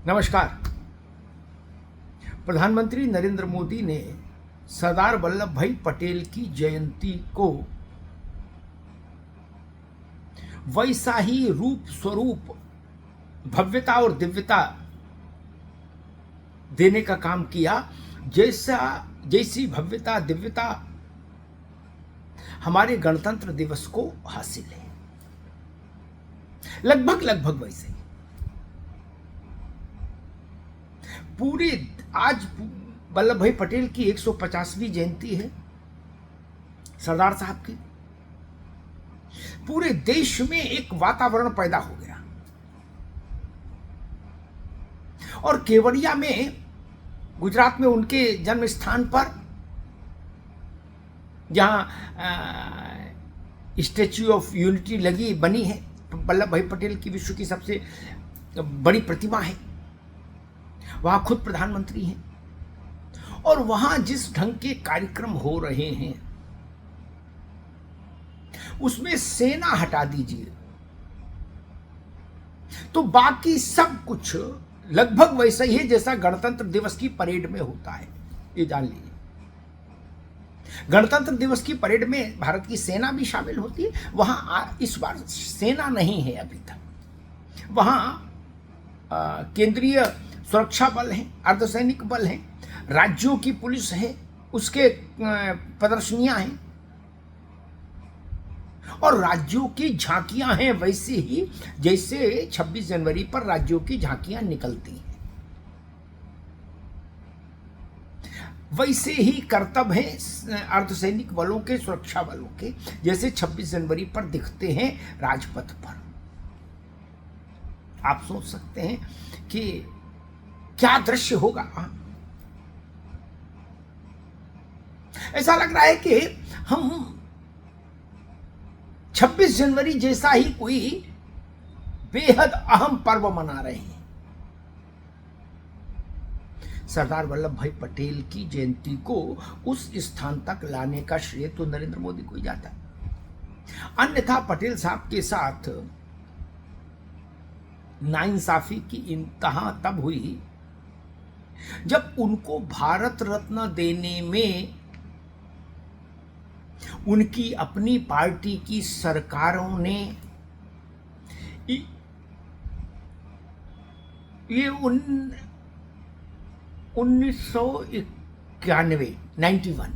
नमस्कार। प्रधानमंत्री नरेंद्र मोदी ने सरदार वल्लभ भाई पटेल की जयंती को वैसा ही रूप स्वरूप, भव्यता और दिव्यता देने का काम किया जैसी भव्यता दिव्यता हमारे गणतंत्र दिवस को हासिल है। लगभग वैसे ही पूरे आज वल्लभ भाई पटेल की 150वीं जयंती है सरदार साहब की। पूरे देश में एक वातावरण पैदा हो गया और केवड़िया में, गुजरात में उनके जन्म स्थान पर जहां स्टैच्यू ऑफ यूनिटी लगी बनी है, वल्लभ भाई पटेल की विश्व की सबसे बड़ी प्रतिमा है, वहां खुद प्रधानमंत्री हैं और वहां जिस ढंग के कार्यक्रम हो रहे हैं उसमें सेना हटा दीजिए तो बाकी सब कुछ लगभग वैसा ही है जैसा गणतंत्र दिवस की परेड में होता है। ये जान लीजिए, गणतंत्र दिवस की परेड में भारत की सेना भी शामिल होती है। वहां इस बार सेना नहीं है अभी तक, वहां केंद्रीय सुरक्षा बल हैं, अर्धसैनिक बल हैं, राज्यों की पुलिस है, उसके प्रदर्शनियां हैं और राज्यों की झांकियां हैं, वैसे ही जैसे 26 जनवरी पर राज्यों की झांकियां निकलती हैं, वैसे ही कर्तव्य हैं अर्धसैनिक बलों के, सुरक्षा बलों के, जैसे 26 जनवरी पर दिखते हैं राजपथ पर। आप सोच सकते हैं कि क्या दृश्य होगा। ऐसा लग रहा है कि हम 26 जनवरी जैसा ही कोई बेहद अहम पर्व मना रहे हैं। सरदार वल्लभ भाई पटेल की जयंती को उस स्थान तक लाने का श्रेय तो नरेंद्र मोदी को ही जाता है। अन्यथा पटेल साहब के साथ नाइंसाफी की इंतहा तब हुई जब उनको भारत रत्न देने में उनकी अपनी पार्टी की सरकारों ने ये 1991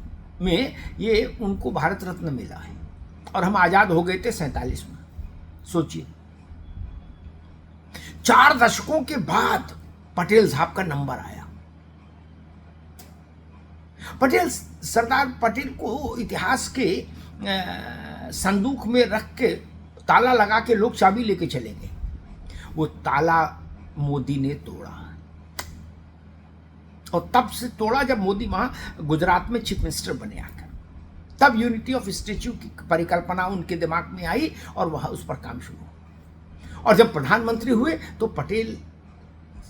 में ये उनको भारत रत्न मिला है और हम आजाद हो गए थे 47 में। सोचिए, 4 दशकों के बाद पटेल साहब का नंबर आया। सरदार पटेल को इतिहास के संदूक में रख के ताला लगा के लोग चाबी लेके चले गए। वो ताला मोदी ने तोड़ा और तब से तोड़ा जब मोदी वहां गुजरात में चीफ मिनिस्टर बने आकर, तब यूनिटी ऑफ स्टैच्यू की परिकल्पना उनके दिमाग में आई और वहां उस पर काम शुरू हुआ। और जब प्रधानमंत्री हुए तो पटेल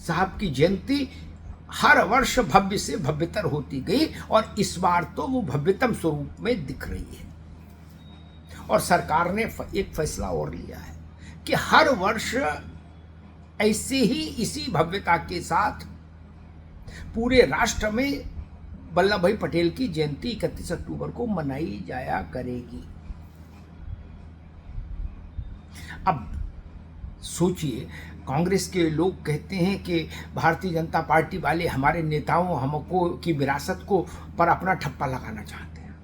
साहब की जयंती हर वर्ष भव्य से भव्यतर होती गई और इस बार तो वो भव्यतम स्वरूप में दिख रही है। और सरकार ने एक फैसला और लिया है कि हर वर्ष ऐसे ही इसी भव्यता के साथ पूरे राष्ट्र में वल्लभ भाई पटेल की जयंती 31 अक्टूबर को मनाई जाया करेगी। अब सोचिए, कांग्रेस के लोग कहते हैं कि भारतीय जनता पार्टी वाले हमारे नेताओं हमको की विरासत को पर अपना ठप्पा लगाना चाहते हैं।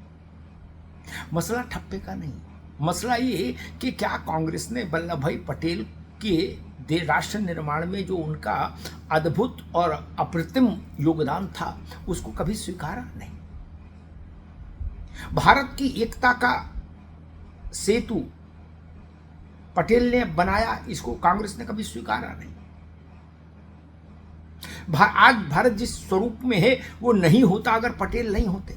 मसला ठप्पे का नहीं, मसला ये कि क्या कांग्रेस ने वल्लभ भाई पटेल के राष्ट्र निर्माण में जो उनका अद्भुत और अप्रतिम योगदान था उसको कभी स्वीकारा नहीं। भारत की एकता का सेतु पटेल ने बनाया, इसको कांग्रेस ने कभी स्वीकारा नहीं। आज भारत जिस स्वरूप में है वो नहीं होता अगर पटेल नहीं होते,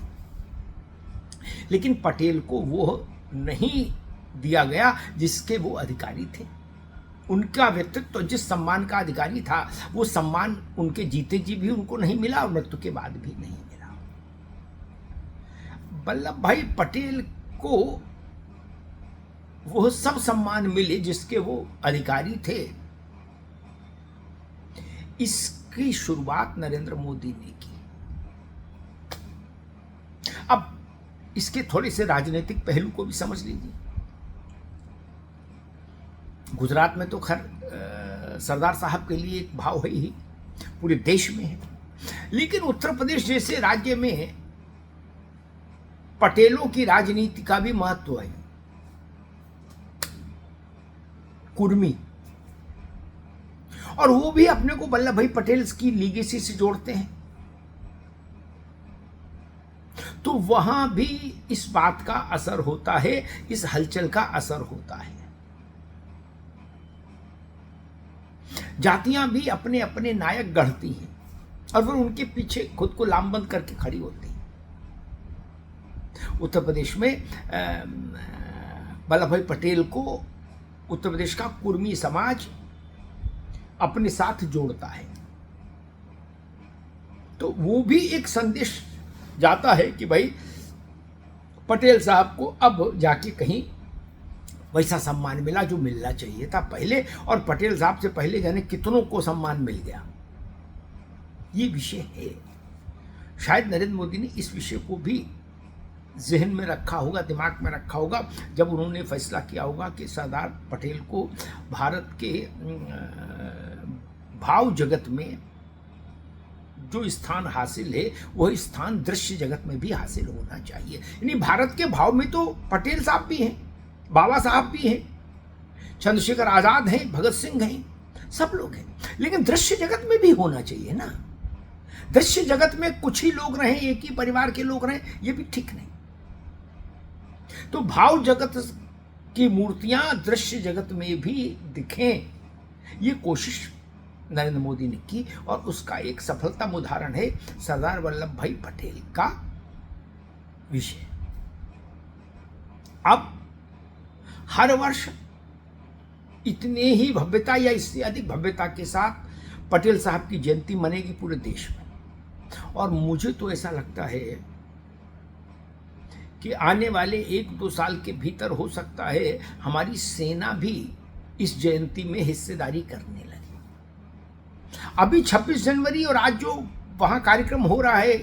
लेकिन पटेल को वो नहीं दिया गया जिसके वो अधिकारी थे। उनका व्यक्तित्व जिस सम्मान का अधिकारी था वो सम्मान उनके जीते जी भी उनको नहीं मिला और मृत्यु के बाद भी नहीं मिला। वल्लभ भाई पटेल को वो सब सम्मान मिले जिसके वो अधिकारी थे। इसकी शुरुआत नरेंद्र मोदी ने की। अब इसके थोड़े से राजनीतिक पहलू को भी समझ लीजिए। गुजरात में तो खैर सरदार साहब के लिए एक भाव है ही, पूरे देश में है, लेकिन उत्तर प्रदेश जैसे राज्य में पटेलों की राजनीति का भी महत्व है। कुर्मी, और वो भी अपने को वल्लभ भाई पटेल की लीगेसी से जोड़ते हैं, तो वहां भी इस बात का असर होता है, इस हलचल का असर होता है। जातियां भी अपने अपने नायक गढ़ती हैं और फिर उनके पीछे खुद को लामबंद करके खड़ी होती हैं। उत्तर प्रदेश में वल्लभ भाई पटेल को उत्तर प्रदेश का कुर्मी समाज अपने साथ जोड़ता है, तो वो भी एक संदेश जाता है कि भाई पटेल साहब को अब जाके कहीं वैसा सम्मान मिला जो मिलना चाहिए था पहले, और पटेल साहब से पहले जाने कितनों को सम्मान मिल गया। ये विषय है। शायद नरेंद्र मोदी ने इस विषय को भी जहन में रखा होगा, दिमाग में रखा होगा, जब उन्होंने फैसला किया होगा कि सरदार पटेल को भारत के भाव जगत में जो स्थान हासिल है वह स्थान दृश्य जगत में भी हासिल होना चाहिए। यानी भारत के भाव में तो पटेल साहब भी हैं, बाबा साहब भी हैं, चंद्रशेखर आजाद हैं, भगत सिंह हैं, सब लोग हैं, लेकिन दृश्य जगत में भी होना चाहिए ना। दृश्य जगत में कुछ ही लोग रहें, एक ही परिवार के लोग रहें, ये भी ठीक नहीं। तो भाव जगत की मूर्तियां दृश्य जगत में भी दिखें, ये कोशिश नरेंद्र मोदी ने की, और उसका एक सफलतम उदाहरण है सरदार वल्लभ भाई पटेल का विषय। अब हर वर्ष इतने ही भव्यता या इससे अधिक भव्यता के साथ पटेल साहब की जयंती मनेगी पूरे देश में, और मुझे तो ऐसा लगता है कि आने वाले 1-2 साल के भीतर हो सकता है हमारी सेना भी इस जयंती में हिस्सेदारी करने लगे। अभी 26 जनवरी और आज जो वहाँ कार्यक्रम हो रहा है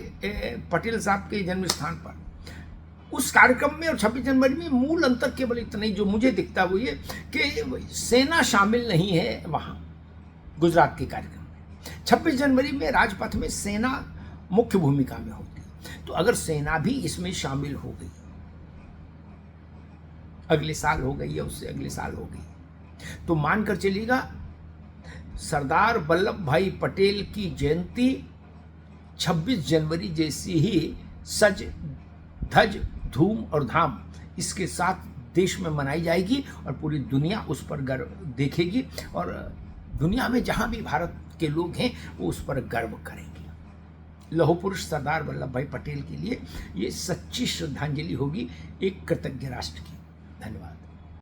पटेल साहब के जन्म स्थान पर, उस कार्यक्रम में और 26 जनवरी में मूल अंतर केवल इतना ही जो मुझे दिखता है वो ये कि सेना शामिल नहीं है वहाँ गुजरात के कार्यक्रम में। 26 जनवरी में राजपथ में सेना मुख्य भूमिका में होती है, तो अगर सेना भी इसमें शामिल हो गई, अगले साल हो गई या उससे अगले साल हो गई, तो मानकर चलिएगा सरदार वल्लभ भाई पटेल की जयंती 26 जनवरी जैसी ही सज धज धूम और धाम इसके साथ देश में मनाई जाएगी, और पूरी दुनिया उस पर गर्व देखेगी, और दुनिया में जहां भी भारत के लोग हैं वो उस पर गर्व करेंगे। लौह पुरुष सरदार वल्लभ भाई पटेल के लिए ये सच्ची श्रद्धांजलि होगी एक कृतज्ञ राष्ट्र की। धन्यवाद।